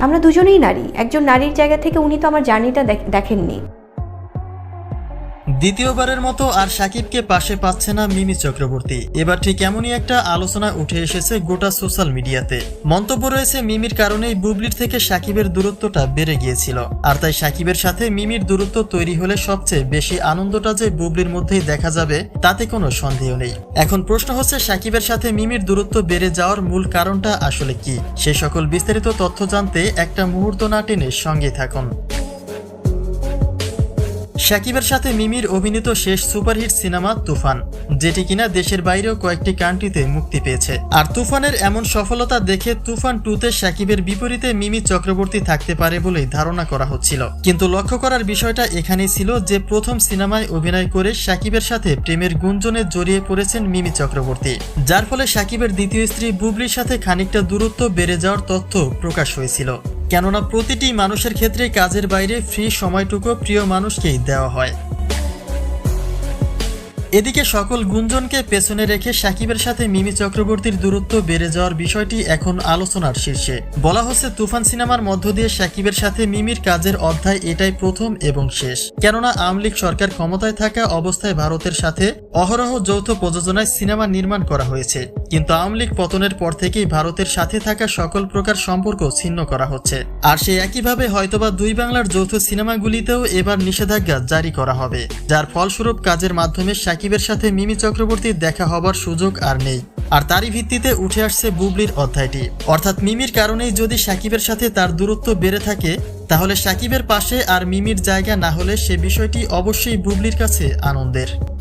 আমরা দুজনেই নারী। একজন নারীর জায়গা থেকে উনি তো আমার জার্নিটা দেখেননি। দ্বিতীয়বারের মতো আর শাকিবকে পাশে পাচ্ছে না মিমি চক্রবর্তী। এবার ঠিক এমনই একটা আলোচনা উঠে এসেছে গোটা সোশ্যাল মিডিয়াতে। মন্তব্য রয়েছে মিমির কারণেই বুবলির থেকে শাকিবের দূরত্বটা বেড়ে গিয়েছিল, আর তাই শাকিবের সাথে মিমির দূরত্ব তৈরি হলে সবচেয়ে বেশি আনন্দটা যে বুবলির মধ্যেই দেখা যাবে তাতে কোনো সন্দেহ নেই। এখন প্রশ্ন হচ্ছে শাকিবের সাথে মিমির দূরত্ব বেড়ে যাওয়ার মূল কারণটা আসলে কি? সে সকল বিস্তারিত তথ্য জানতে একটা মুহূর্ত না টেনে সঙ্গে থাকুন। শাকিবের সাথে মিমির অভিনীত শেষ সুপারহিট সিনেমা তুফান, যেটি কিনা দেশের বাইরেও কয়েকটি কান্ট্রিতে মুক্তি পেয়েছে। আর তুফানের এমন সফলতা দেখে তুফান 2-তে শাকিবের বিপরীতে মিমি চক্রবর্তী থাকতে পারে বলেই ধারণা করা হচ্ছিল। কিন্তু লক্ষ্য করার বিষয়টা এখানেই ছিল যে প্রথম সিনেমায় অভিনয় করে শাকিবের সাথে প্রেমের গুঞ্জনে জড়িয়ে পড়েছেন মিমি চক্রবর্তী, যার ফলে শাকিবের দ্বিতীয় স্ত্রী বুবলির সাথে খানিকটা দূরত্ব বেড়ে যাওয়ার তথ্য প্রকাশ হয়েছিল। কেননা প্রতিটি মানুষের ক্ষেত্রে কাজের বাইরে ফ্রি সময়টুকু প্রিয় মানুষকেই দেওয়া হয়। এদিকে সকল গুঞ্জনকে পেছনে রেখে শাকিবের সাথে মিমি চক্রবর্তীর দূরত্ব বেড়ে যাওয়ার বিষয়টি এখন আলোচনার শীর্ষে। বলা হচ্ছে তুফান সিনেমার মধ্য দিয়ে শাকিবের সাথে মিমির কাজের অধ্যায় এটাই প্রথম এবং শেষ। কেননা আওয়ামী লীগ সরকার ক্ষমতায় থাকা অবস্থায় ভারতের সাথে অহরহ যৌথ প্রযোজনায় সিনেমা নির্মাণ করা হয়েছে, কিন্তু আওয়ামী লীগ পতনের পর থেকেই ভারতের সাথে থাকা সকল প্রকার সম্পর্ক ছিন্ন করা হচ্ছে। আর সে একইভাবে হয়তোবা দুই বাংলার যৌথ সিনেমাগুলিতেও এবার নিষেধাজ্ঞা জারি করা হবে, যার ফলস্বরূপ কাজের মাধ্যমে শাকিবের সাথে মিমি চক্রবর্তীর দেখা হবার সুযোগ আর নেই। আর তারই ভিত্তিতে উঠে আসছে বুবলির অধ্যায়টি। অর্থাৎ মিমির কারণেই যদি শাকিবের সাথে তার দূরত্ব বেড়ে থাকে, তাহলে শাকিবের পাশে আর মিমির জায়গা না হলে সে বিষয়টি অবশ্যই বুবলির কাছে আনন্দের।